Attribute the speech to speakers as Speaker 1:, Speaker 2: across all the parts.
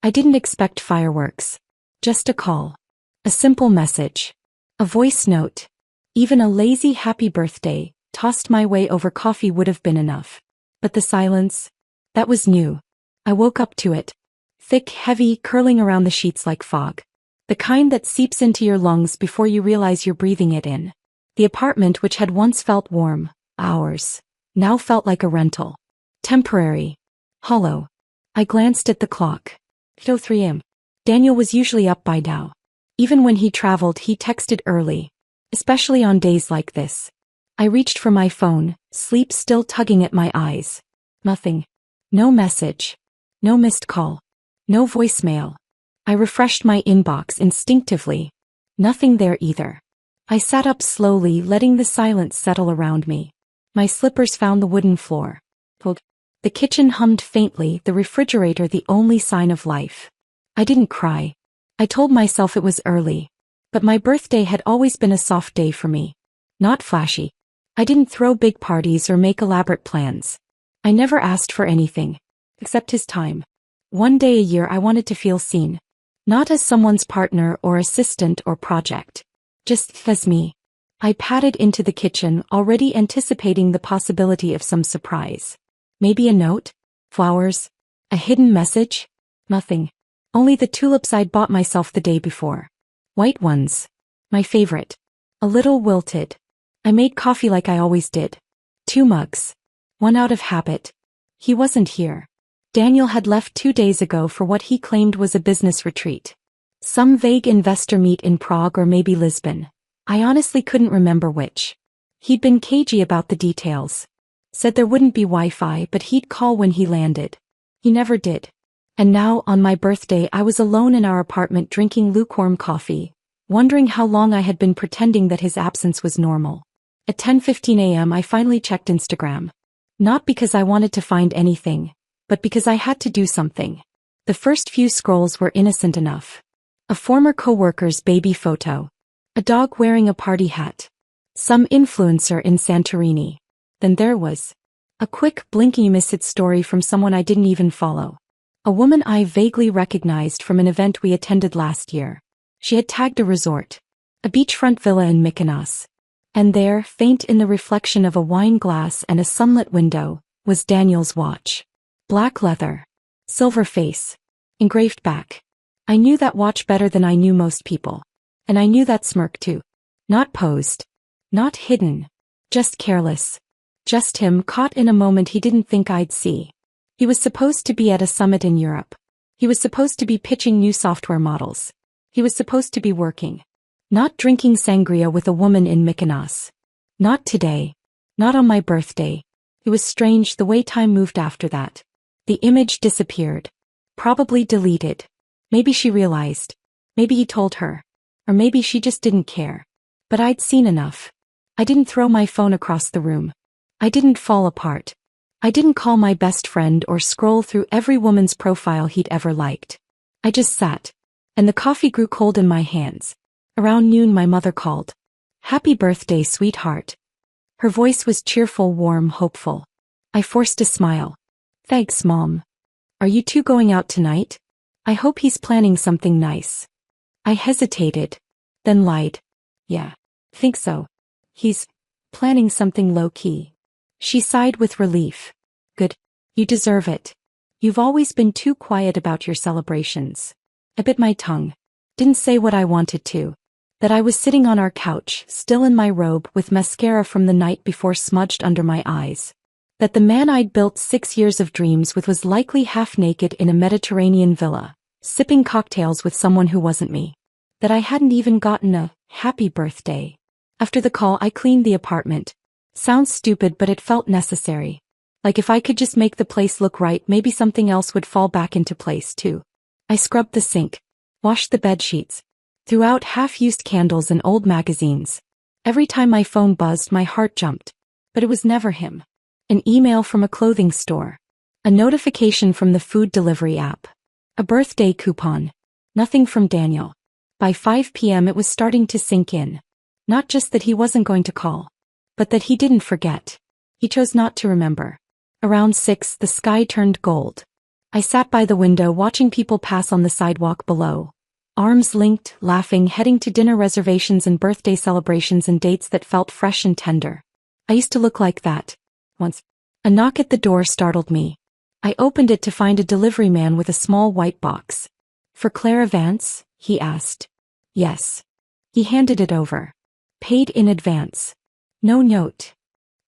Speaker 1: I didn't expect fireworks. Just a call. A simple message. A voice note. Even a lazy happy birthday, tossed my way over coffee would have been enough. But the silence? That was new. I woke up to it. Thick, heavy, curling around the sheets like fog. The kind that seeps into your lungs before you realize you're breathing it in. The apartment which had once felt warm, ours, now felt like a rental. Temporary. Hollow. I glanced at the clock. 8:03 a.m. Daniel was usually up by now. Even when he traveled, he texted early. Especially on days like this. I reached for my phone, sleep still tugging at my eyes. Nothing. No message. No missed call. No voicemail. I refreshed my inbox instinctively. Nothing there either. I sat up slowly, letting the silence settle around me. My slippers found the wooden floor. The kitchen hummed faintly, the refrigerator the only sign of life. I didn't cry. I told myself it was early. But my birthday had always been a soft day for me. Not flashy. I didn't throw big parties or make elaborate plans. I never asked for anything. Except his time. One day a year I wanted to feel seen. Not as someone's partner or assistant or project. Just as me. I padded into the kitchen, already anticipating the possibility of some surprise. Maybe a note? Flowers? A hidden message? Nothing. Only the tulips I'd bought myself the day before. White ones. My favorite. A little wilted. I made coffee like I always did. 2 mugs. One out of habit. He wasn't here. Daniel had left 2 days ago for what he claimed was a business retreat. Some vague investor meet in Prague or maybe Lisbon. I honestly couldn't remember which. He'd been cagey about the details. Said there wouldn't be Wi-Fi, but he'd call when he landed. He never did. And now, on my birthday, I was alone in our apartment drinking lukewarm coffee, wondering how long I had been pretending that his absence was normal. At 10:15 a.m. I finally checked Instagram. Not because I wanted to find anything, but because I had to do something. The first few scrolls were innocent enough. A former coworker's baby photo. A dog wearing a party hat. Some influencer in Santorini. Then there was a quick blinking you miss it story from someone I didn't even follow. A woman I vaguely recognized from an event we attended last year. She had tagged a resort. A beachfront villa in Mykonos. And there, faint in the reflection of a wine glass and a sunlit window, was Daniel's watch. Black leather. Silver face. Engraved back. I knew that watch better than I knew most people. And I knew that smirk too. Not posed. Not hidden. Just careless. Just him caught in a moment he didn't think I'd see. He was supposed to be at a summit in Europe. He was supposed to be pitching new software models. He was supposed to be working. Not drinking sangria with a woman in Mykonos. Not today. Not on my birthday. It was strange the way time moved after that. The image disappeared. Probably deleted. Maybe she realized. Maybe he told her. Or maybe she just didn't care. But I'd seen enough. I didn't throw my phone across the room. I didn't fall apart. I didn't call my best friend or scroll through every woman's profile he'd ever liked. I just sat. And the coffee grew cold in my hands. Around noon my mother called. "Happy birthday, sweetheart." Her voice was cheerful, warm, hopeful. I forced a smile. "Thanks, Mom. Are you two going out tonight? I hope he's planning something nice." I hesitated. Then lied. "Yeah. Think so. He's planning something low-key." She sighed with relief. "Good. You deserve it. You've always been too quiet about your celebrations." I bit my tongue. Didn't say what I wanted to. That I was sitting on our couch, still in my robe with mascara from the night before smudged under my eyes. That the man I'd built 6 years of dreams with was likely half-naked in a Mediterranean villa, sipping cocktails with someone who wasn't me. That I hadn't even gotten a happy birthday. After the call I cleaned the apartment. Sounds stupid, but it felt necessary. Like if I could just make the place look right, maybe something else would fall back into place too. I scrubbed the sink. Washed the bed sheets. Threw out half-used candles and old magazines. Every time my phone buzzed my heart jumped. But it was never him. An email from a clothing store. A notification from the food delivery app. A birthday coupon. Nothing from Daniel. By 5 p.m. it was starting to sink in. Not just that he wasn't going to call. But that he didn't forget. He chose not to remember. Around 6 the sky turned gold. I sat by the window watching people pass on the sidewalk below. Arms linked, laughing, heading to dinner reservations and birthday celebrations and dates that felt fresh and tender. I used to look like that. Once. A knock at the door startled me. I opened it to find a delivery man with a small white box. "For Clara Vance?" he asked. "Yes." He handed it over. "Paid in advance. No note."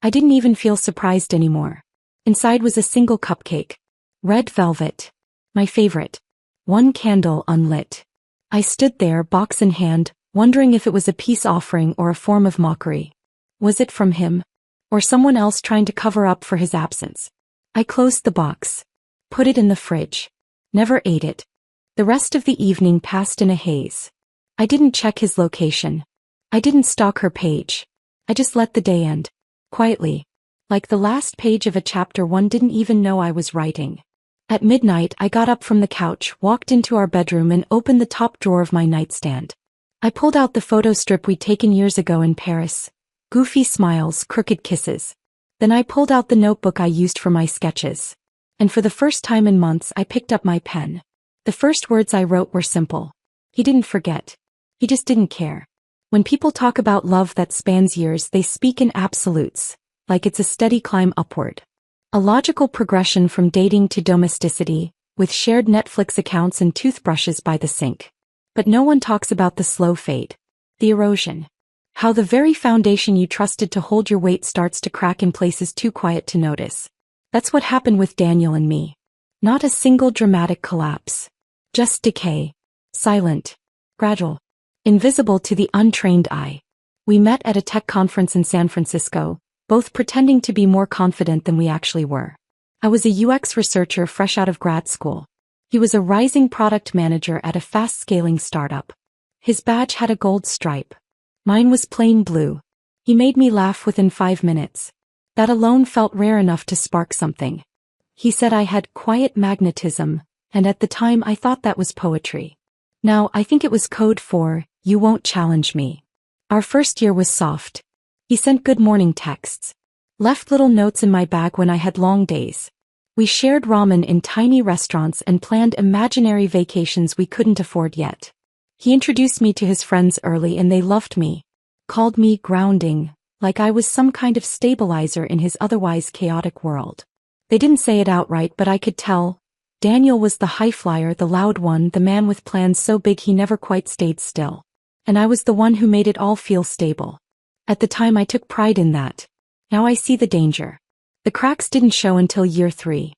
Speaker 1: I didn't even feel surprised anymore. Inside was a single cupcake. Red velvet. My favorite. One candle unlit. I stood there, box in hand, wondering if it was a peace offering or a form of mockery. Was it from him? Or someone else trying to cover up for his absence? I closed the box. Put it in the fridge. Never ate it. The rest of the evening passed in a haze. I didn't check his location. I didn't stalk her page. I just let the day end. Quietly. Like the last page of a chapter one didn't even know I was writing. At midnight, I got up from the couch, walked into our bedroom and opened the top drawer of my nightstand. I pulled out the photo strip we'd taken years ago in Paris. Goofy smiles, crooked kisses. Then I pulled out the notebook I used for my sketches. And for the first time in months, I picked up my pen. The first words I wrote were simple. He didn't forget. He just didn't care. When people talk about love that spans years, they speak in absolutes, like it's a steady climb upward. A logical progression from dating to domesticity, with shared Netflix accounts and toothbrushes by the sink. But no one talks about the slow fade. The erosion. How the very foundation you trusted to hold your weight starts to crack in places too quiet to notice. That's what happened with Daniel and me. Not a single dramatic collapse. Just decay. Silent. Gradual. Invisible to the untrained eye. We met at a tech conference in San Francisco, both pretending to be more confident than we actually were. I was a UX researcher fresh out of grad school. He was a rising product manager at a fast-scaling startup. His badge had a gold stripe. Mine was plain blue. He made me laugh within 5 minutes. That alone felt rare enough to spark something. He said I had quiet magnetism, and at the time I thought that was poetry. Now I think it was code for, you won't challenge me. Our first year was soft. He sent good morning texts. Left little notes in my bag when I had long days. We shared ramen in tiny restaurants and planned imaginary vacations we couldn't afford yet. He introduced me to his friends early and they loved me. Called me grounding, like I was some kind of stabilizer in his otherwise chaotic world. They didn't say it outright, but I could tell. Daniel was the high flyer, the loud one, the man with plans so big he never quite stayed still. And I was the one who made it all feel stable. At the time I took pride in that. Now I see the danger. The cracks didn't show until year 3.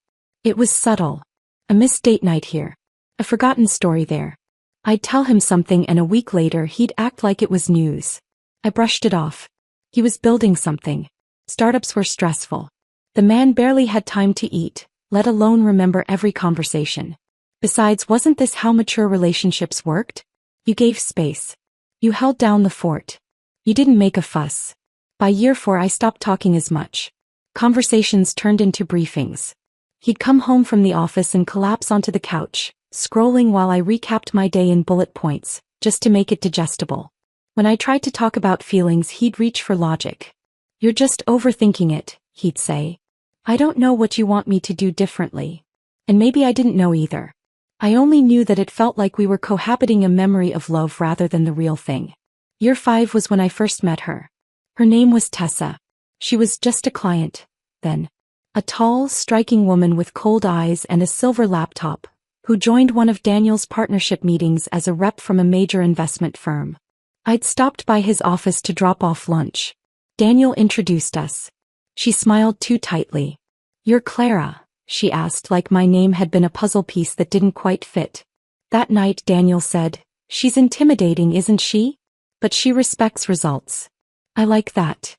Speaker 1: It was subtle. A missed date night here. A forgotten story there. I'd tell him something and a week later he'd act like it was news. I brushed it off. He was building something. Startups were stressful. The man barely had time to eat, let alone remember every conversation. Besides, wasn't this how mature relationships worked? You gave space. You held down the fort. You didn't make a fuss. By year 4 I stopped talking as much. Conversations turned into briefings. He'd come home from the office and collapse onto the couch, scrolling while I recapped my day in bullet points, just to make it digestible. When I tried to talk about feelings, he'd reach for logic. "You're just overthinking it," he'd say. "I don't know what you want me to do differently." And maybe I didn't know either. I only knew that it felt like we were cohabiting a memory of love rather than the real thing. Year 5 was when I first met her. Her name was Tessa. She was just a client, then. A tall, striking woman with cold eyes and a silver laptop, who joined one of Daniel's partnership meetings as a rep from a major investment firm. I'd stopped by his office to drop off lunch. Daniel introduced us. She smiled too tightly. "You're Clara?" she asked, like my name had been a puzzle piece that didn't quite fit. That night Daniel said, "She's intimidating, isn't she? But she respects results." I like that.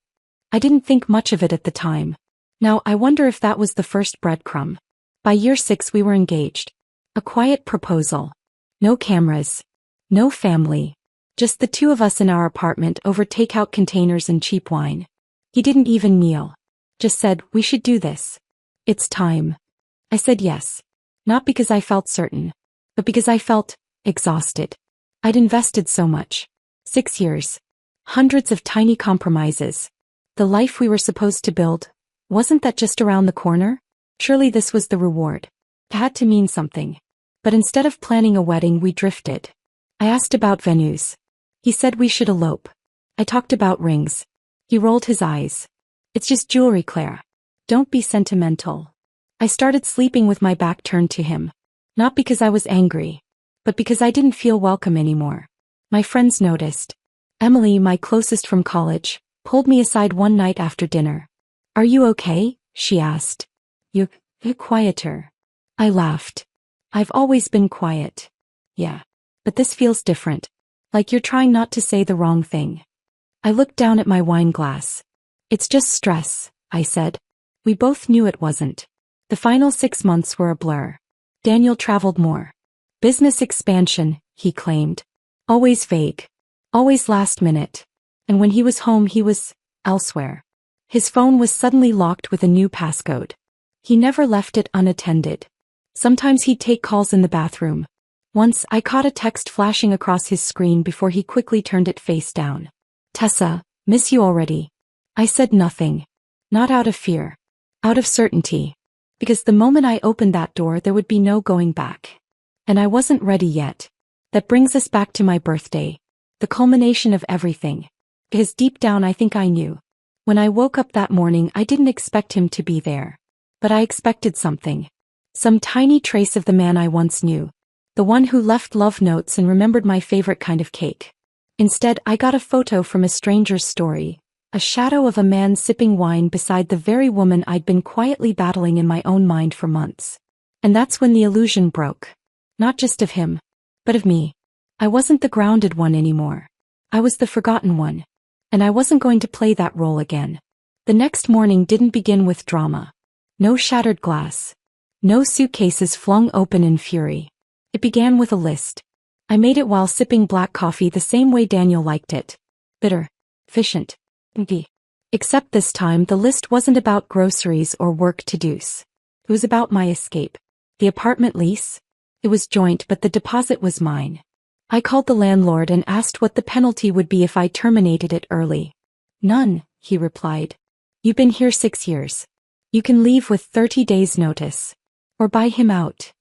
Speaker 1: I didn't think much of it at the time. Now I wonder if that was the first breadcrumb. By year 6 we were engaged. A quiet proposal. No cameras. No family. Just the two of us in our apartment over takeout containers and cheap wine. He didn't even kneel. Just said, "We should do this. It's time." I said yes. Not because I felt certain, but because I felt exhausted. I'd invested so much. 6 years. Hundreds of tiny compromises. The life we were supposed to build, wasn't that just around the corner? Surely this was the reward. It had to mean something. But instead of planning a wedding, we drifted. I asked about venues. He said we should elope. I talked about rings. He rolled his eyes. It's just jewelry, Claire. Don't be sentimental. I started sleeping with my back turned to him. Not because I was angry, but because I didn't feel welcome anymore. My friends noticed. Emily, my closest from college, pulled me aside one night after dinner. Are you okay? She asked. You're quieter. I laughed. I've always been quiet. Yeah. But this feels different. Like you're trying not to say the wrong thing. I looked down at my wine glass. It's just stress, I said. We both knew it wasn't. The final 6 months were a blur. Daniel traveled more. Business expansion, he claimed. Always vague. Always last minute. And when he was home, he was elsewhere. His phone was suddenly locked with a new passcode. He never left it unattended. Sometimes he'd take calls in the bathroom. Once, I caught a text flashing across his screen before he quickly turned it face down. Tessa, miss you already. I said nothing. Not out of fear. Out of certainty. Because the moment I opened that door, there would be no going back. And I wasn't ready yet. That brings us back to my birthday. The culmination of everything. Because deep down I think I knew. When I woke up that morning, I didn't expect him to be there. But I expected something. Some tiny trace of the man I once knew. The one who left love notes and remembered my favorite kind of cake. Instead, I got a photo from a stranger's story. A shadow of a man sipping wine beside the very woman I'd been quietly battling in my own mind for months. And that's when the illusion broke. Not just of him, but of me. I wasn't the grounded one anymore. I was the forgotten one. And I wasn't going to play that role again. The next morning didn't begin with drama. No shattered glass. No suitcases flung open in fury. It began with a list. I made it while sipping black coffee the same way Daniel liked it. Bitter. Efficient. Except this time the list wasn't about groceries or work to-dos. It was about my escape. The apartment lease? It was joint, but the deposit was mine. I called the landlord and asked what the penalty would be if I terminated it early. None, he replied. You've been here 6 years. You can leave with 30 days notice. Or buy him out.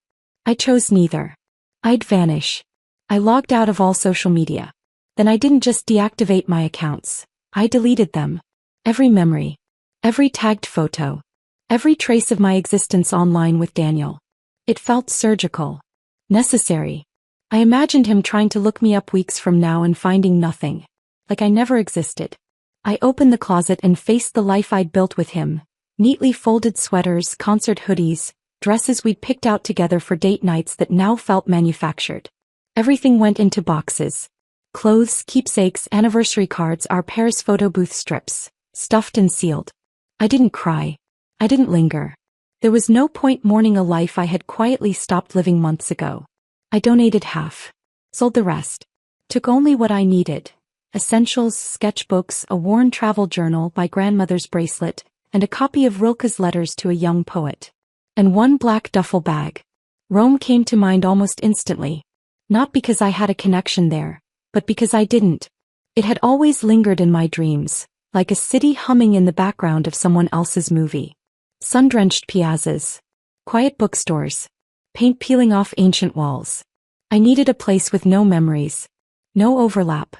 Speaker 1: I chose neither. I'd vanish. I logged out of all social media. Then I didn't just deactivate my accounts. I deleted them. Every memory. Every tagged photo. Every trace of my existence online with Daniel. It felt surgical. Necessary. I imagined him trying to look me up weeks from now and finding nothing. Like I never existed. I opened the closet and faced the life I'd built with him. Neatly folded sweaters, concert hoodies, dresses we'd picked out together for date nights that now felt manufactured. Everything went into boxes. Clothes, keepsakes, anniversary cards, our Paris photo booth strips, stuffed and sealed. I didn't cry. I didn't linger. There was no point mourning a life I had quietly stopped living months ago. I donated half. Sold the rest. Took only what I needed. Essentials, sketchbooks, a worn travel journal, my grandmother's bracelet, and a copy of Rilke's Letters to a Young Poet. And one black duffel bag. Rome came to mind almost instantly. Not because I had a connection there, but because I didn't. It had always lingered in my dreams, like a city humming in the background of someone else's movie. Sun-drenched piazzas. Quiet bookstores. Paint peeling off ancient walls. I needed a place with no memories. No overlap.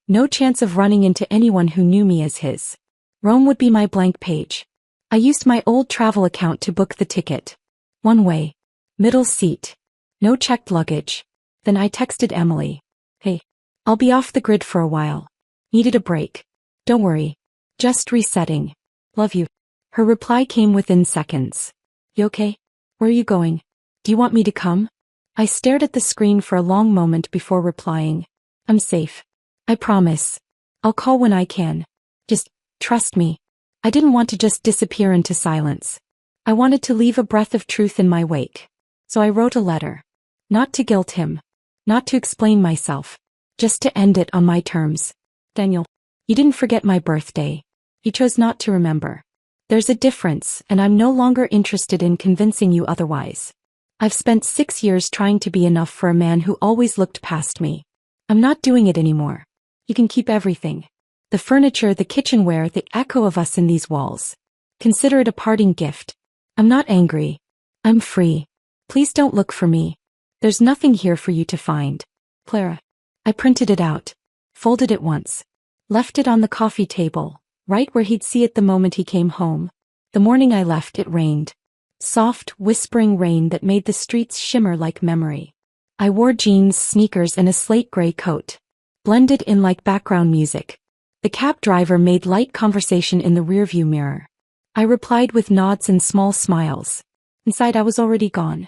Speaker 1: No chance of running into anyone who knew me as his. Rome would be my blank page. I used my old travel account to book the ticket. One way. Middle seat. No checked luggage. Then I texted Emily. Hey. I'll be off the grid for a while. Needed a break. Don't worry. Just resetting. Love you. Her reply came within seconds. You okay? Where are you going? Do you want me to come? I stared at the screen for a long moment before replying. I'm safe. I promise. I'll call when I can. Just trust me. I didn't want to just disappear into silence. I wanted to leave a breath of truth in my wake. So I wrote a letter. Not to guilt him. Not to explain myself. Just to end it on my terms. Daniel, you didn't forget my birthday. You chose not to remember. There's a difference, and I'm no longer interested in convincing you otherwise. I've spent 6 years trying to be enough for a man who always looked past me. I'm not doing it anymore. You can keep everything. The furniture, the kitchenware, the echo of us in these walls. Consider it a parting gift. I'm not angry. I'm free. Please don't look for me. There's nothing here for you to find. Clara. I printed it out. Folded it once. Left it on the coffee table, right where he'd see it the moment he came home. The morning I left, it rained. Soft, whispering rain that made the streets shimmer like memory. I wore jeans, sneakers, and a slate gray coat. Blended in like background music. The cab driver made light conversation in the rearview mirror. I replied with nods and small smiles. Inside, I was already gone.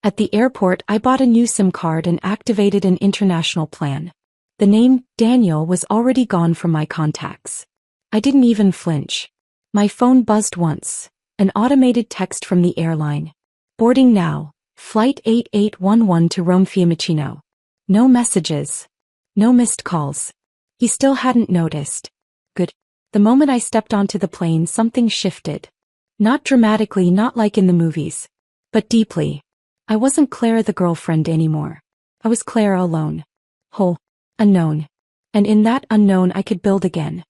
Speaker 1: At the airport, I bought a new SIM card and activated an international plan. The name, Daniel, was already gone from my contacts. I didn't even flinch. My phone buzzed once. An automated text from the airline. Boarding now. Flight 8811 to Rome Fiumicino. No messages. No missed calls. He still hadn't noticed. Good. The moment I stepped onto the plane, something shifted. Not dramatically, not like in the movies. But deeply. I wasn't Clara the girlfriend anymore. I was Clara alone. Whole. Unknown. And in that unknown I could build again.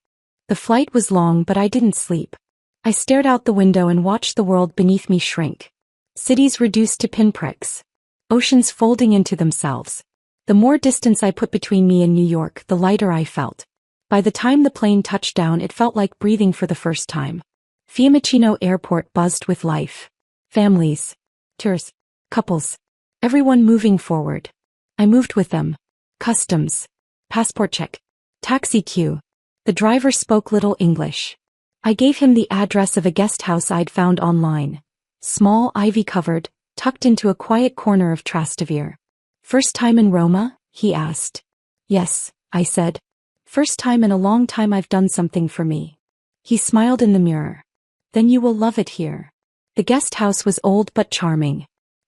Speaker 1: The flight was long, but I didn't sleep. I stared out the window and watched the world beneath me shrink. Cities reduced to pinpricks. Oceans folding into themselves. The more distance I put between me and New York, the lighter I felt. By the time the plane touched down, it felt like breathing for the first time. Fiumicino Airport buzzed with life. Families. Tourists. Couples. Everyone moving forward. I moved with them. Customs. Passport check. Taxi queue. The driver spoke little English. I gave him the address of a guest house I'd found online. Small, ivy-covered, tucked into a quiet corner of Trastevere. First time in Roma? He asked. Yes, I said. First time in a long time I've done something for me. He smiled in the mirror. Then you will love it here. The guest house was old but charming.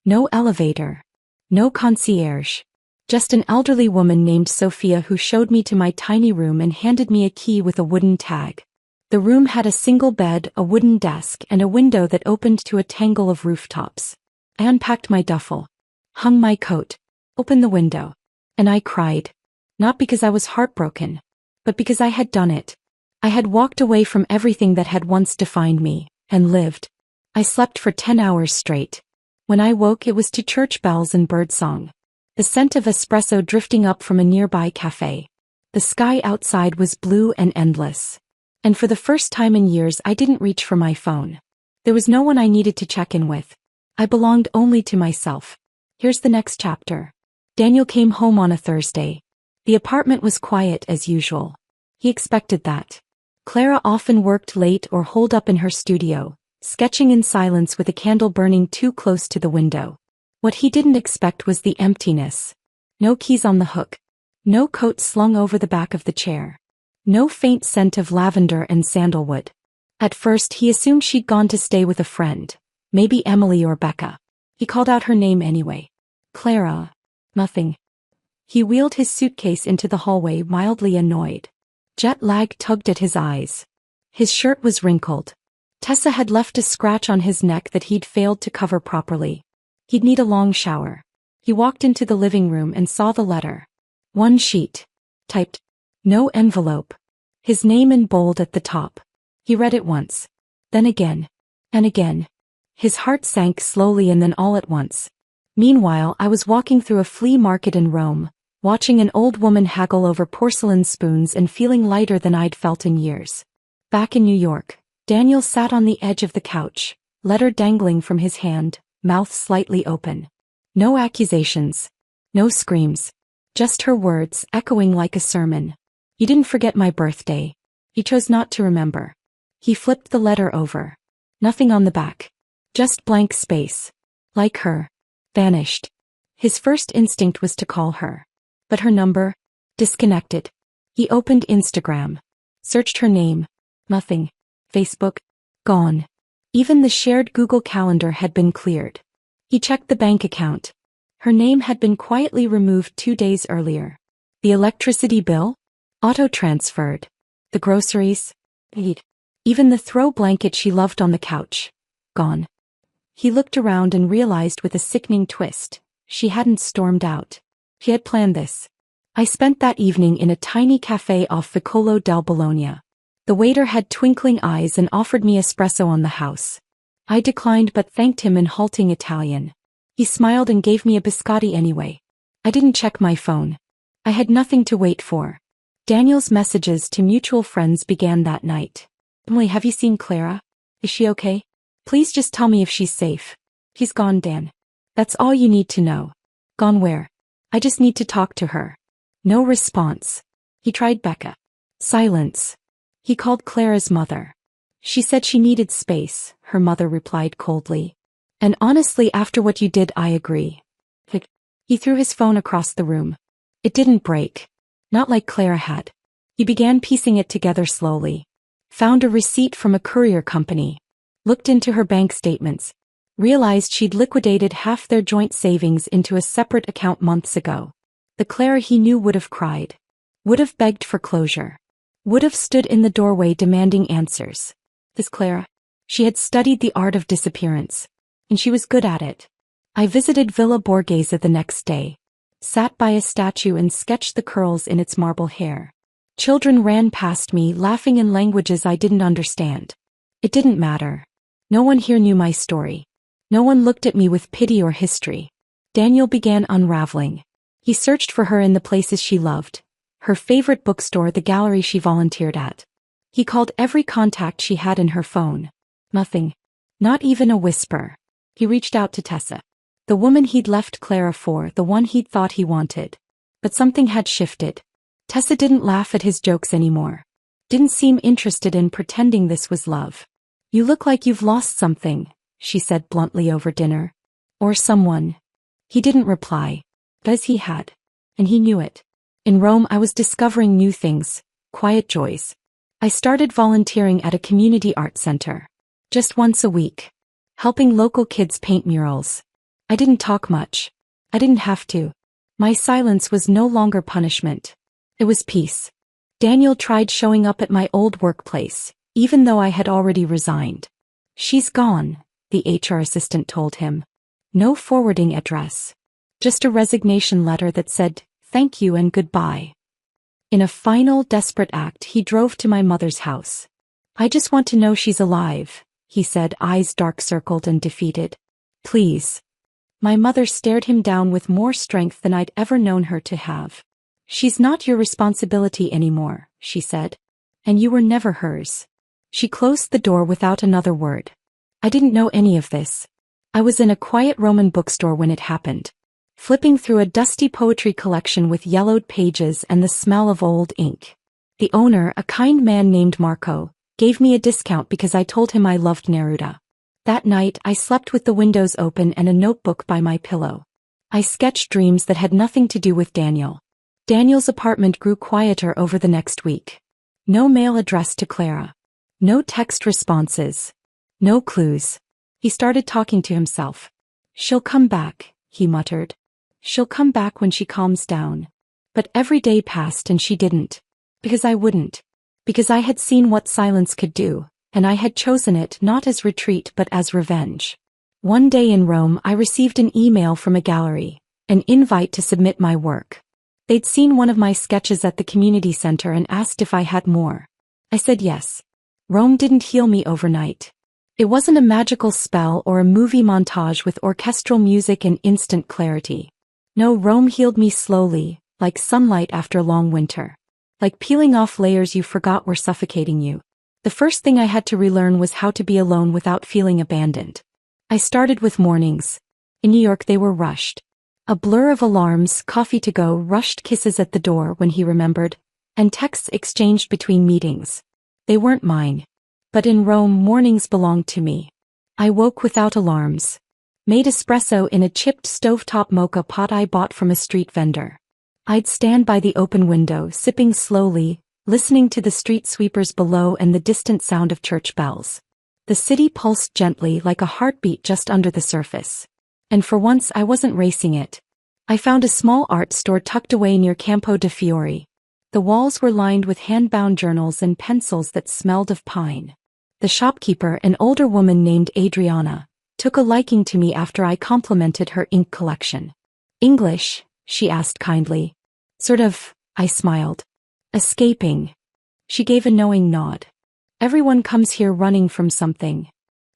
Speaker 1: No elevator. No concierge. Just an elderly woman named Sophia who showed me to my tiny room and handed me a key with a wooden tag. The room had a single bed, a wooden desk, and a window that opened to a tangle of rooftops. I unpacked my duffel. Hung my coat. Opened the window. And I cried. Not because I was heartbroken. But because I had done it. I had walked away from everything that had once defined me, and lived. I slept for 10 hours straight. When I woke, it was to church bells and birdsong. The scent of espresso drifting up from a nearby cafe. The sky outside was blue and endless. And for the first time in years, I didn't reach for my phone. There was no one I needed to check in with. I belonged only to myself. Here's the next chapter. Daniel came home on a Thursday. The apartment was quiet as usual. He expected that. Clara often worked late or holed up in her studio, sketching in silence with a candle burning too close to the window. What he didn't expect was the emptiness. No keys on the hook. No coat slung over the back of the chair. No faint scent of lavender and sandalwood. At first he assumed she'd gone to stay with a friend, maybe Emily or Becca. He called out her name anyway. Clara. Nothing. He wheeled his suitcase into the hallway, mildly annoyed. Jet lag tugged at his eyes. His shirt was wrinkled. Tessa had left a scratch on his neck that he'd failed to cover properly. He'd need a long shower. He walked into the living room and saw the letter. One sheet. Typed. No envelope. His name in bold at the top. He read it once. Then again. And again. His heart sank slowly and then all at once. Meanwhile, I was walking through a flea market in Rome, watching an old woman haggle over porcelain spoons and feeling lighter than I'd felt in years. Back in New York, Daniel sat on the edge of the couch, letter dangling from his hand, mouth slightly open. No accusations. No screams. Just her words, echoing like a sermon. You didn't forget my birthday. He chose not to remember. He flipped the letter over. Nothing on the back. Just blank space. Like her. Vanished. His first instinct was to call her. But her number? Disconnected. He opened Instagram. Searched her name. Nothing. Facebook? Gone. Even the shared Google Calendar had been cleared. He checked the bank account. Her name had been quietly removed 2 days earlier. The electricity bill? Auto-transferred. The groceries? Paid. Even the throw blanket she loved on the couch. Gone. He looked around and realized with a sickening twist, she hadn't stormed out. She had planned this. I spent that evening in a tiny cafe off Vicolo del Bologna. The waiter had twinkling eyes and offered me espresso on the house. I declined but thanked him in halting Italian. He smiled and gave me a biscotti anyway. I didn't check my phone. I had nothing to wait for. Daniel's messages to mutual friends began that night. Emily, have you seen Clara? Is she okay? Please just tell me if she's safe. He's gone, Dan. That's all you need to know. Gone where? I just need to talk to her. No response. He tried Becca. Silence. He called Clara's mother. She said she needed space, her mother replied coldly. And honestly, after what you did, I agree. He threw his phone across the room. It didn't break. Not like Clara had. He began piecing it together slowly. Found a receipt from a courier company. Looked into her bank statements. Realized she'd liquidated half their joint savings into a separate account months ago. The Clara he knew would have cried. Would have begged for closure. Would have stood in the doorway demanding answers. This Clara. She had studied the art of disappearance. And she was good at it. I visited Villa Borghese the next day. Sat by a statue and sketched the curls in its marble hair. Children ran past me, laughing in languages I didn't understand. It didn't matter. No one here knew my story. No one looked at me with pity or history. Daniel began unraveling. He searched for her in the places she loved. Her favorite bookstore, the gallery she volunteered at. He called every contact she had in her phone. Nothing. Not even a whisper. He reached out to Tessa. The woman he'd left Clara for, the one he'd thought he wanted. But something had shifted. Tessa didn't laugh at his jokes anymore. Didn't seem interested in pretending this was love. You look like you've lost something, she said bluntly over dinner. Or someone. He didn't reply. Because he had. And he knew it. In Rome I was discovering new things, quiet joys. I started volunteering at a community art center. Just once a week. Helping local kids paint murals. I didn't talk much. I didn't have to. My silence was no longer punishment. It was peace. Daniel tried showing up at my old workplace, even though I had already resigned. She's gone, the HR assistant told him. No forwarding address. Just a resignation letter that said, thank you and goodbye. In a final, desperate act, he drove to my mother's house. I just want to know she's alive, he said, eyes dark-circled and defeated. Please. My mother stared him down with more strength than I'd ever known her to have. She's not your responsibility anymore, she said. And you were never hers. She closed the door without another word. I didn't know any of this. I was in a quiet Roman bookstore when it happened. Flipping through a dusty poetry collection with yellowed pages and the smell of old ink. The owner, a kind man named Marco, gave me a discount because I told him I loved Neruda. That night I slept with the windows open and a notebook by my pillow. I sketched dreams that had nothing to do with Daniel. Daniel's apartment grew quieter over the next week. No mail addressed to Clara. No text responses. No clues. He started talking to himself. She'll come back, he muttered. She'll come back when she calms down. But every day passed and she didn't. Because I wouldn't. Because I had seen what silence could do. And I had chosen it not as retreat but as revenge. One day in Rome I received an email from a gallery, an invite to submit my work. They'd seen one of my sketches at the community center and asked if I had more. I said yes. Rome didn't heal me overnight. It wasn't a magical spell or a movie montage with orchestral music and instant clarity. No, Rome healed me slowly, like sunlight after long winter. Like peeling off layers you forgot were suffocating you. The first thing I had to relearn was how to be alone without feeling abandoned. I started with mornings. In New York they were rushed. A blur of alarms, coffee to go, rushed kisses at the door when he remembered, and texts exchanged between meetings. They weren't mine. But in Rome mornings belonged to me. I woke without alarms. Made espresso in a chipped stovetop mocha pot I bought from a street vendor. I'd stand by the open window, sipping slowly, listening to the street sweepers below and the distant sound of church bells. The city pulsed gently like a heartbeat just under the surface. And for once I wasn't racing it. I found a small art store tucked away near Campo de' Fiori. The walls were lined with hand-bound journals and pencils that smelled of pine. The shopkeeper, an older woman named Adriana, took a liking to me after I complimented her ink collection. English? She asked kindly. Sort of, I smiled. Escaping. She gave a knowing nod. Everyone comes here running from something.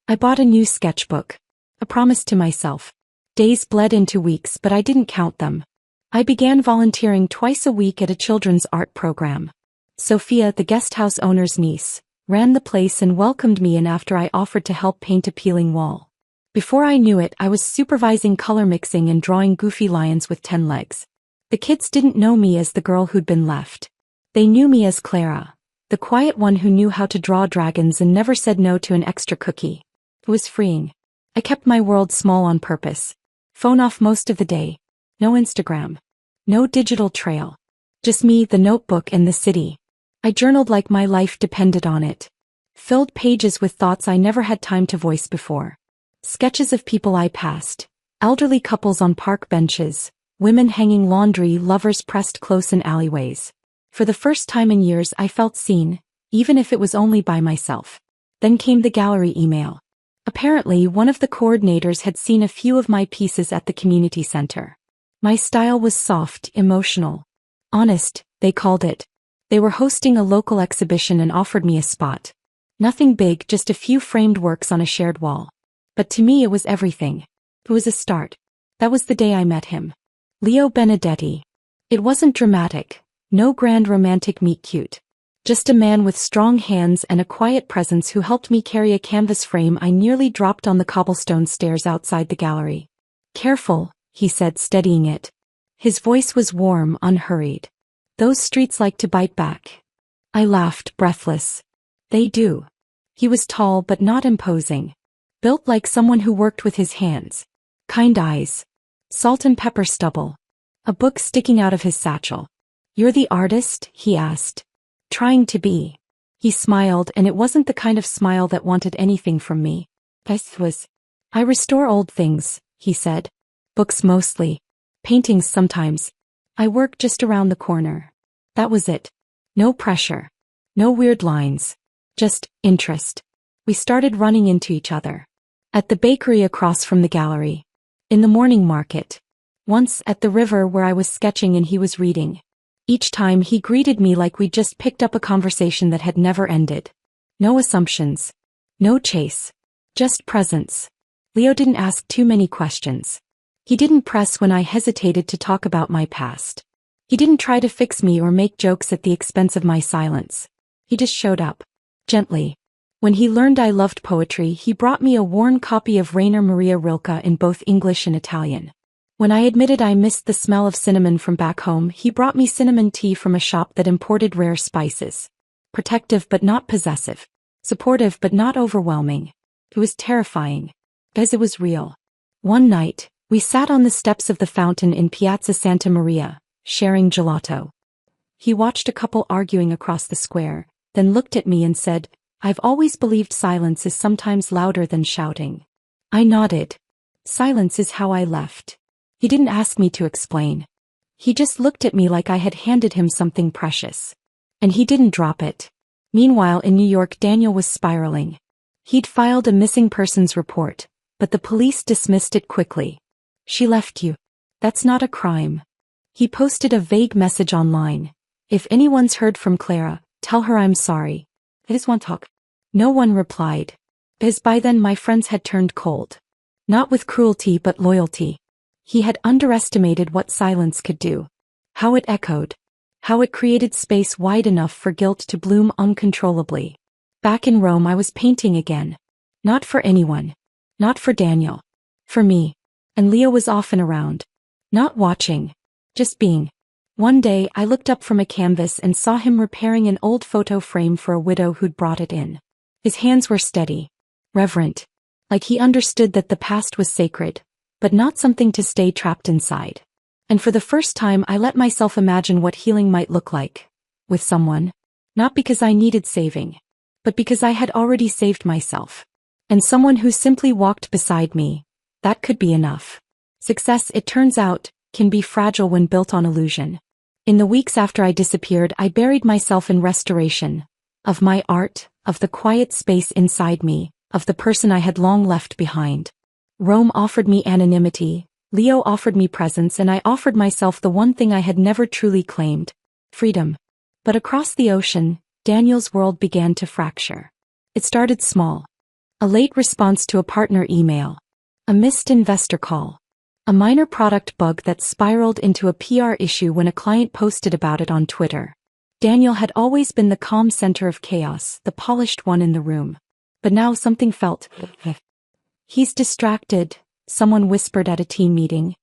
Speaker 1: I bought a new sketchbook. A promise to myself. Days bled into weeks, but I didn't count them. I began volunteering twice a week at a children's art program. Sophia, the guesthouse owner's niece, ran the place and welcomed me in after I offered to help paint a peeling wall. Before I knew it, I was supervising color mixing and drawing goofy lions with 10 legs. The kids didn't know me as the girl who'd been left. They knew me as Clara, the quiet one who knew how to draw dragons and never said no to an extra cookie. It was freeing. I kept my world small on purpose. Phone off most of the day. No Instagram. No digital trail. Just me, the notebook, and the city. I journaled like my life depended on it. Filled pages with thoughts I never had time to voice before. Sketches of people I passed. Elderly couples on park benches. Women hanging laundry, lovers pressed close in alleyways. For the first time in years I felt seen, even if it was only by myself. Then came the gallery email. Apparently, one of the coordinators had seen a few of my pieces at the community center. My style was soft, emotional. Honest, they called it. They were hosting a local exhibition and offered me a spot. Nothing big, just a few framed works on a shared wall. But to me it was everything. It was a start. That was the day I met him. Leo Benedetti. It wasn't dramatic. No grand romantic meet-cute. Just a man with strong hands and a quiet presence who helped me carry a canvas frame I nearly dropped on the cobblestone stairs outside the gallery. "Careful," he said, steadying it. His voice was warm, unhurried. "Those streets like to bite back." I laughed, breathless. "They do." He was tall but not imposing. Built like someone who worked with his hands. Kind eyes. Salt and pepper stubble. A book sticking out of his satchel. "You're the artist?" he asked. "Trying to be." He smiled, and it wasn't the kind of smile that wanted anything from me. This was. "I restore old things," he said. "Books mostly. Paintings sometimes. I work just around the corner." That was it. No pressure. No weird lines. Just interest. We started running into each other. At the bakery across from the gallery. In the morning market. Once at the river where I was sketching and he was reading. Each time he greeted me like we'd just picked up a conversation that had never ended. No assumptions. No chase. Just presence. Leo didn't ask too many questions. He didn't press when I hesitated to talk about my past. He didn't try to fix me or make jokes at the expense of my silence. He just showed up. Gently. When he learned I loved poetry, he brought me a worn copy of Rainer Maria Rilke in both English and Italian. When I admitted I missed the smell of cinnamon from back home, he brought me cinnamon tea from a shop that imported rare spices. Protective but not possessive. Supportive but not overwhelming. It was terrifying. Because it was real. One night, we sat on the steps of the fountain in Piazza Santa Maria, sharing gelato. He watched a couple arguing across the square, then looked at me and said, "I've always believed silence is sometimes louder than shouting." I nodded. Silence is how I left. He didn't ask me to explain. He just looked at me like I had handed him something precious. And he didn't drop it. Meanwhile, in New York, Daniel was spiraling. He'd filed a missing persons report, but the police dismissed it quickly. "She left you. That's not a crime." He posted a vague message online. "If anyone's heard from Clara, tell her I'm sorry. I just want to talk." No one replied. Because by then my friends had turned cold. Not with cruelty but loyalty. He had underestimated what silence could do. How it echoed. How it created space wide enough for guilt to bloom uncontrollably. Back in Rome I was painting again. Not for anyone. Not for Daniel. For me. And Leo was often around. Not watching. Just being. One day I looked up from a canvas and saw him repairing an old photo frame for a widow who'd brought it in. His hands were steady. Reverent. Like he understood that the past was sacred, but not something to stay trapped inside. And for the first time I let myself imagine what healing might look like. With someone. Not because I needed saving. But because I had already saved myself. And someone who simply walked beside me. That could be enough. Success, it turns out, can be fragile when built on illusion. In the weeks after I disappeared, I buried myself in restoration. Of my art, of the quiet space inside me, of the person I had long left behind. Rome offered me anonymity, Leo offered me presence, and I offered myself the one thing I had never truly claimed. Freedom. But across the ocean, Daniel's world began to fracture. It started small. A late response to a partner email. A missed investor call. A minor product bug that spiraled into a PR issue when a client posted about it on Twitter. Daniel had always been the calm center of chaos, the polished one in the room. But now something felt. He's distracted, someone whispered at a team meeting.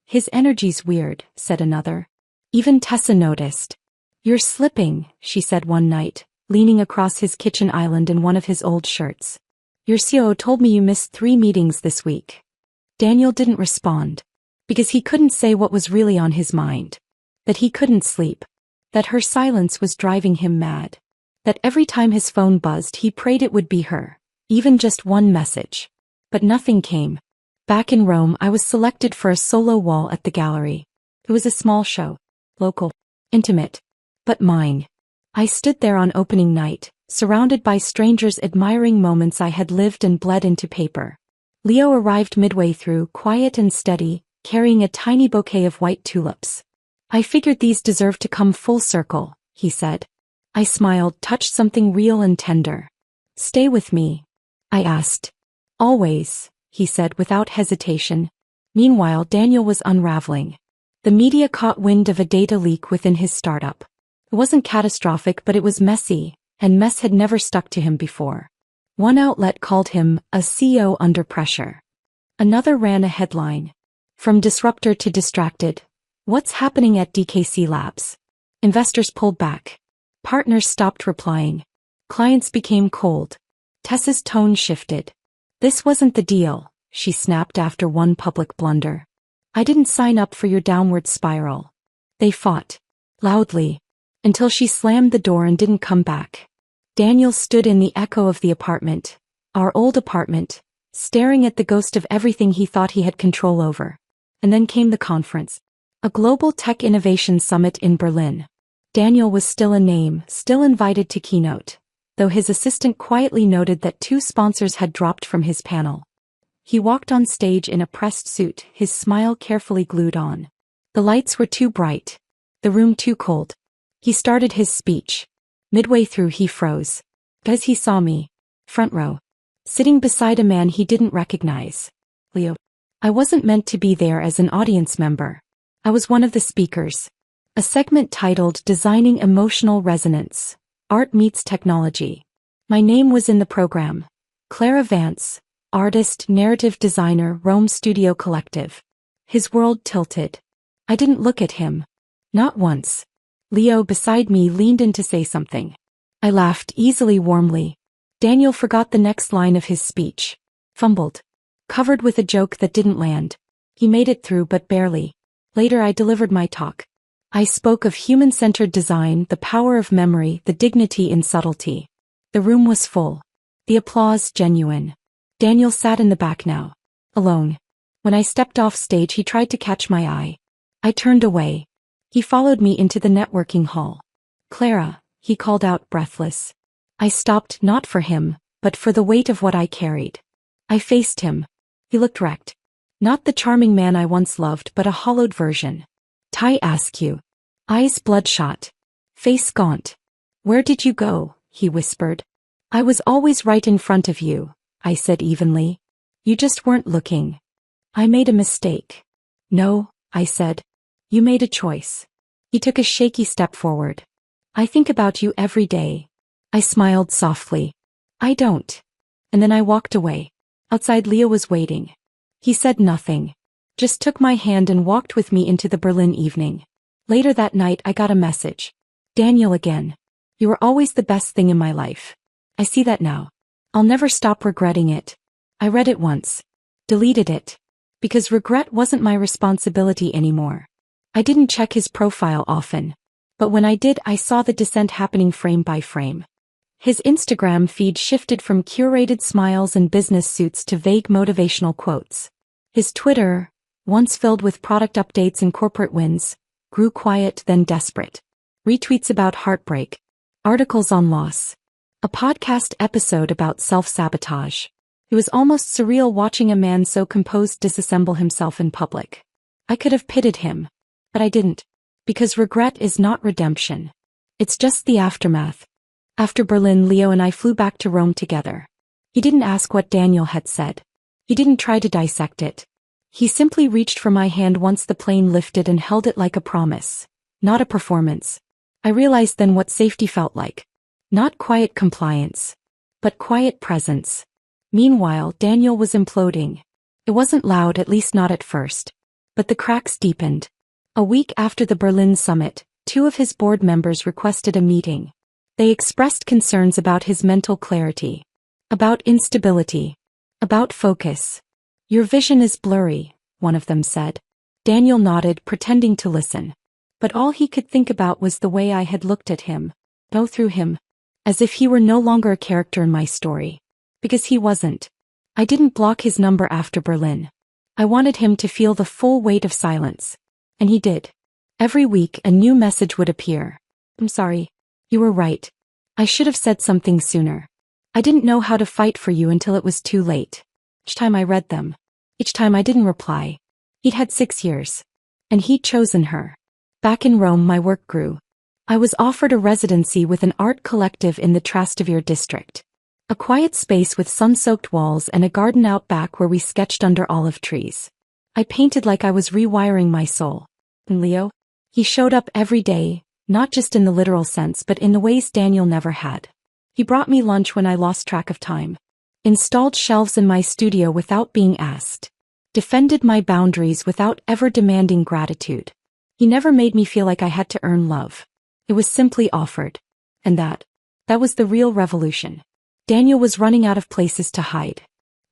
Speaker 1: His energy's weird, said another. Even Tessa noticed. You're slipping, she said one night, leaning across his kitchen island in one of his old shirts. Your CEO told me you missed 3 meetings this week. Daniel didn't respond. Because he couldn't say what was really on his mind. That he couldn't sleep. That her silence was driving him mad. That every time his phone buzzed he prayed it would be her. Even just one message. But nothing came. Back in Rome I was selected for a solo wall at the gallery. It was a small show. Local. Intimate. But mine. I stood there on opening night, surrounded by strangers admiring moments I had lived and bled into paper. Leo arrived midway through, quiet and steady, carrying a tiny bouquet of white tulips. I figured these deserved to come full circle, he said. I smiled, touched something real and tender. Stay with me? I asked. Always, he said without hesitation. Meanwhile, Daniel was unraveling. The media caught wind of a data leak within his startup. It wasn't catastrophic, but it was messy, and mess had never stuck to him before. One outlet called him a CEO under pressure. Another ran a headline. From disruptor to distracted. What's happening at DKC Labs? Investors pulled back. Partners stopped replying. Clients became cold. Tessa's tone shifted. This wasn't the deal, she snapped after one public blunder. I didn't sign up for your downward spiral. They fought. Loudly. Until she slammed the door and didn't come back. Daniel stood in the echo of the apartment, our old apartment, staring at the ghost of everything he thought he had control over. And then came the conference. A global tech innovation summit in Berlin. Daniel was still a name, still invited to keynote, though his assistant quietly noted that 2 sponsors had dropped from his panel. He walked on stage in a pressed suit, his smile carefully glued on. The lights were too bright. The room too cold. He started his speech. Midway through he froze. As he saw me. Front row. Sitting beside a man he didn't recognize. Leo. I wasn't meant to be there as an audience member. I was one of the speakers. A segment titled Designing Emotional Resonance. Art Meets Technology. My name was in the program. Clara Vance, artist, narrative designer, Rome Studio Collective. His world tilted. I didn't look at him. Not once. Leo beside me leaned in to say something. I laughed easily, warmly. Daniel forgot the next line of his speech. Fumbled. Covered with a joke that didn't land. He made it through, but barely. Later I delivered my talk. I spoke of human-centered design, the power of memory, the dignity in subtlety. The room was full. The applause genuine. Daniel sat in the back now. Alone. When I stepped off stage he tried to catch my eye. I turned away. He followed me into the networking hall. Clara, he called out, breathless. I stopped, not for him, but for the weight of what I carried. I faced him. He looked wrecked. Not the charming man I once loved, but a hollowed version. Ty Askew. Eyes bloodshot. Face gaunt. Where did you go? He whispered. I was always right in front of you, I said evenly. You just weren't looking. I made a mistake. No, I said. You made a choice. He took a shaky step forward. I think about you every day. I smiled softly. I don't. And then I walked away. Outside Leo was waiting. He said nothing. Just took my hand and walked with me into the Berlin evening. Later that night I got a message. Daniel again. You were always the best thing in my life. I see that now. I'll never stop regretting it. I read it once. Deleted it. Because regret wasn't my responsibility anymore. I didn't check his profile often. But when I did I saw the descent happening frame by frame. His Instagram feed shifted from curated smiles and business suits to vague motivational quotes. His Twitter, once filled with product updates and corporate wins, grew quiet then desperate. Retweets about heartbreak. Articles on loss. A podcast episode about self-sabotage. It was almost surreal watching a man so composed disassemble himself in public. I could have pitied him. But I didn't. Because regret is not redemption. It's just the aftermath. After Berlin, Leo and I flew back to Rome together. He didn't ask what Daniel had said. He didn't try to dissect it. He simply reached for my hand once the plane lifted and held it like a promise, not a performance. I realized then what safety felt like. Not quiet compliance, but quiet presence. Meanwhile, Daniel was imploding. It wasn't loud, at least not at first. But the cracks deepened. A week after the Berlin summit, 2 of his board members requested a meeting. They expressed concerns about his mental clarity, about instability, about focus. "Your vision is blurry," one of them said. Daniel nodded, pretending to listen. But all he could think about was the way I had looked at him, no through him, as if he were no longer a character in my story. Because he wasn't. I didn't block his number after Berlin. I wanted him to feel the full weight of silence. And he did. Every week a new message would appear. "I'm sorry. You were right. I should have said something sooner. I didn't know how to fight for you until it was too late." Each time I read them. Each time I didn't reply. He'd had 6 years. And he'd chosen her. Back in Rome my work grew. I was offered a residency with an art collective in the Trastevere district. A quiet space with sun-soaked walls and a garden out back where we sketched under olive trees. I painted like I was rewiring my soul. And Leo? He showed up every day, not just in the literal sense but in the ways Daniel never had. He brought me lunch when I lost track of time. Installed shelves in my studio without being asked. Defended my boundaries without ever demanding gratitude. He never made me feel like I had to earn love. It was simply offered. And that was the real revolution. Daniel was running out of places to hide.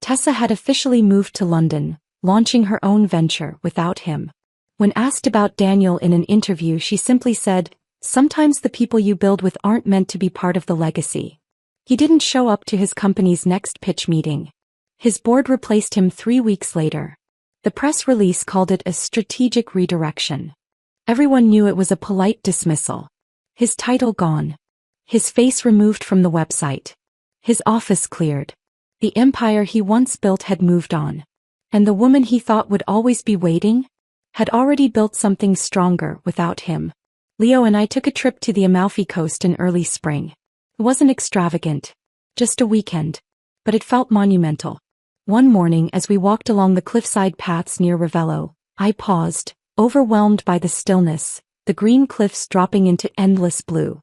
Speaker 1: Tessa had officially moved to London, launching her own venture without him. When asked about Daniel in an interview, she simply said, "Sometimes the people you build with aren't meant to be part of the legacy." He didn't show up to his company's next pitch meeting. His board replaced him 3 weeks later. The press release called it a strategic redirection. Everyone knew it was a polite dismissal. His title gone. His face removed from the website. His office cleared. The empire he once built had moved on. And the woman he thought would always be waiting had already built something stronger without him. Leo and I took a trip to the Amalfi Coast in early spring. It wasn't extravagant. Just a weekend. But it felt monumental. One morning as we walked along the cliffside paths near Ravello, I paused, overwhelmed by the stillness, the green cliffs dropping into endless blue.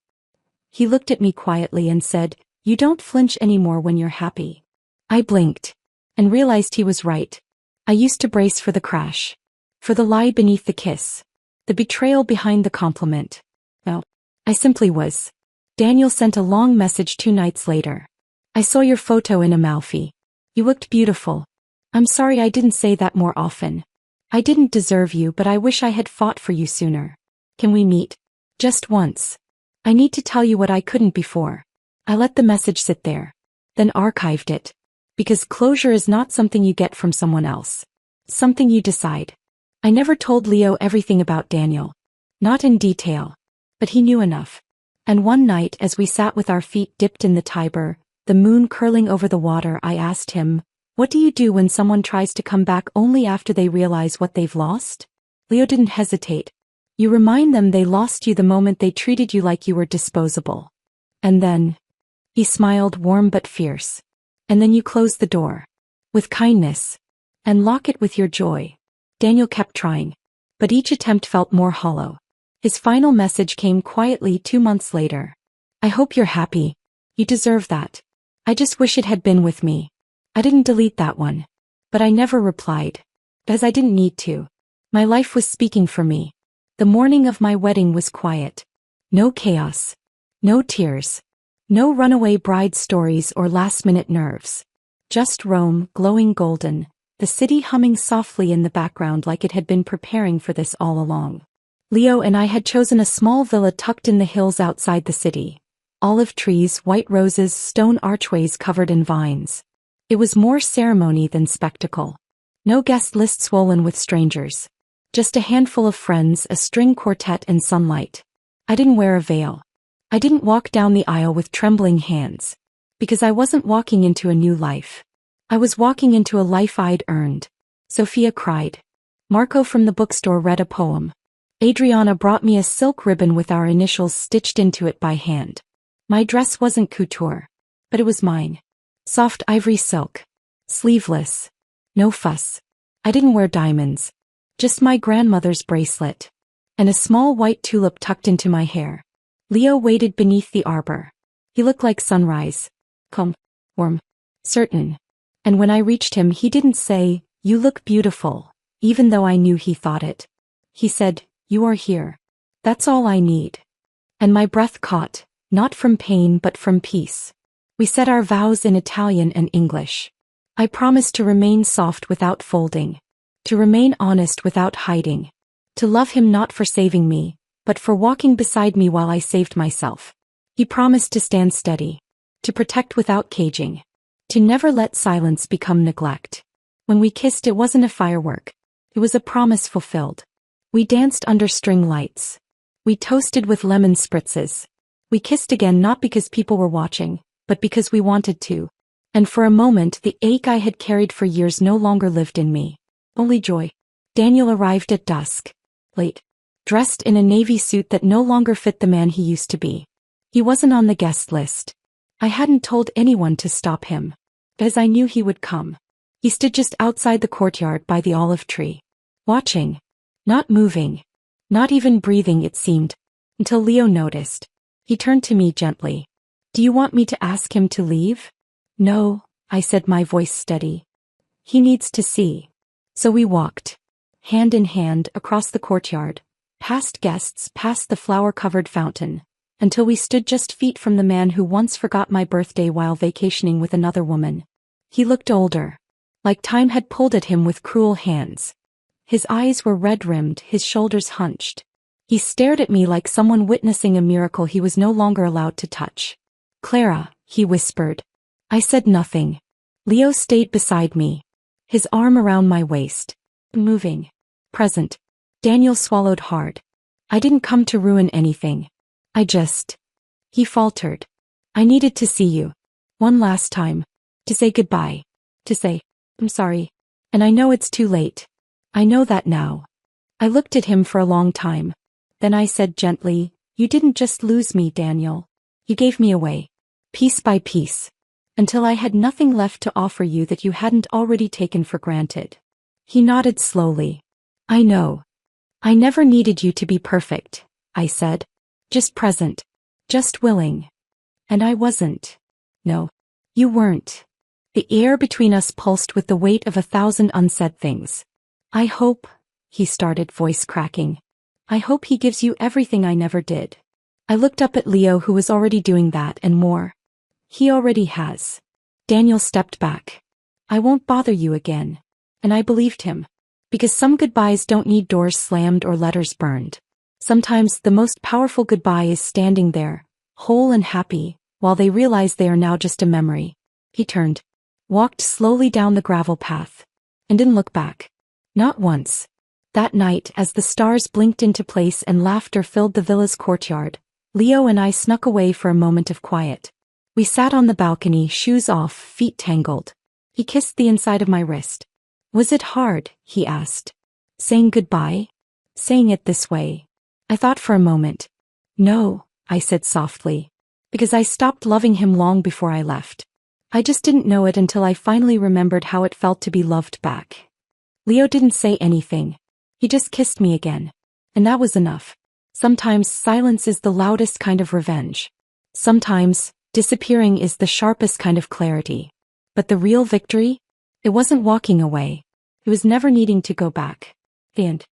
Speaker 1: He looked at me quietly and said, "You don't flinch anymore when you're happy." I blinked. And realized he was right. I used to brace for the crash. For the lie beneath the kiss. The betrayal behind the compliment. Well, I simply was. Daniel sent a long message 2 nights later. "I saw your photo in Amalfi. You looked beautiful. I'm sorry I didn't say that more often. I didn't deserve you, but I wish I had fought for you sooner. Can we meet? Just once. I need to tell you what I couldn't before." I let the message sit there. Then archived it. Because closure is not something you get from someone else. It's something you decide. I never told Leo everything about Daniel. Not in detail. But he knew enough. And one night as we sat with our feet dipped in the Tiber, the moon curling over the water, I asked him, "What do you do when someone tries to come back only after they realize what they've lost?" Leo didn't hesitate. "You remind them they lost you the moment they treated you like you were disposable. And then..." He smiled, warm but fierce. "And then you close the door. With kindness. And lock it with your joy." Daniel kept trying. But each attempt felt more hollow. His final message came quietly 2 months later. "I hope you're happy. You deserve that. I just wish it had been with me." I didn't delete that one. But I never replied. Because I didn't need to. My life was speaking for me. The morning of my wedding was quiet. No chaos. No tears. No runaway bride stories or last-minute nerves. Just Rome, glowing golden, the city humming softly in the background like it had been preparing for this all along. Leo and I had chosen a small villa tucked in the hills outside the city. Olive trees, white roses, stone archways covered in vines. It was more ceremony than spectacle. No guest list swollen with strangers. Just a handful of friends, a string quartet and sunlight. I didn't wear a veil. I didn't walk down the aisle with trembling hands. Because I wasn't walking into a new life. I was walking into a life I'd earned. Sophia cried. Marco from the bookstore read a poem. Adriana brought me a silk ribbon with our initials stitched into it by hand. My dress wasn't couture. But it was mine. Soft ivory silk. Sleeveless. No fuss. I didn't wear diamonds. Just my grandmother's bracelet. And a small white tulip tucked into my hair. Leo waited beneath the arbor. He looked like sunrise. Calm, warm, certain. And when I reached him, he didn't say, "You look beautiful," even though I knew he thought it. He said, "You are here. That's all I need." And my breath caught, not from pain but from peace. We said our vows in Italian and English. I promised to remain soft without folding. To remain honest without hiding. To love him not for saving me, but for walking beside me while I saved myself. He promised to stand steady. To protect without caging. To never let silence become neglect. When we kissed, it wasn't a firework. It was a promise fulfilled. We danced under string lights. We toasted with lemon spritzes. We kissed again not because people were watching, but because we wanted to. And for a moment the ache I had carried for years no longer lived in me. Only joy. Daniel arrived at dusk. Late. Dressed in a navy suit that no longer fit the man he used to be. He wasn't on the guest list. I hadn't told anyone to stop him. As I knew he would come. He stood just outside the courtyard by the olive tree. Watching. Not moving. Not even breathing, it seemed. Until Leo noticed. He turned to me gently. "Do you want me to ask him to leave?" "No," I said, my voice steady. "He needs to see." So we walked. Hand in hand, across the courtyard. Past guests, past the flower-covered fountain. Until we stood just feet from the man who once forgot my birthday while vacationing with another woman. He looked older. Like time had pulled at him with cruel hands. His eyes were red-rimmed, his shoulders hunched. He stared at me like someone witnessing a miracle he was no longer allowed to touch. "Clara," he whispered. I said nothing. Leo stayed beside me. His arm around my waist. Moving. Present. Daniel swallowed hard. "I didn't come to ruin anything. He faltered. "I needed to see you. One last time. To say goodbye. To say, I'm sorry. And I know it's too late. I know that now." I looked at him for a long time. Then I said gently, "You didn't just lose me, Daniel. You gave me away. Piece by piece. Until I had nothing left to offer you that you hadn't already taken for granted." He nodded slowly. "I know. I never needed you to be perfect," I said. "Just present. Just willing." And I wasn't. No. You weren't. The air between us pulsed with the weight of 1,000 unsaid things. "I hope," he started, voice cracking. "I hope he gives you everything I never did." I looked up at Leo, who was already doing that and more. "He already has." Daniel stepped back. "I won't bother you again." And I believed him. Because some goodbyes don't need doors slammed or letters burned. Sometimes the most powerful goodbye is standing there, whole and happy, while they realize they are now just a memory. He turned. Walked slowly down the gravel path. And didn't look back. Not once. That night, as the stars blinked into place and laughter filled the villa's courtyard, Leo and I snuck away for a moment of quiet. We sat on the balcony, shoes off, feet tangled. He kissed the inside of my wrist. "Was it hard?" he asked. "Saying goodbye? Saying it this way?" I thought for a moment. "No," I said softly. "Because I stopped loving him long before I left. I just didn't know it until I finally remembered how it felt to be loved back." Leo didn't say anything. He just kissed me again. And that was enough. Sometimes silence is the loudest kind of revenge. Sometimes disappearing is the sharpest kind of clarity. But the real victory? It wasn't walking away. It was never needing to go back. The end.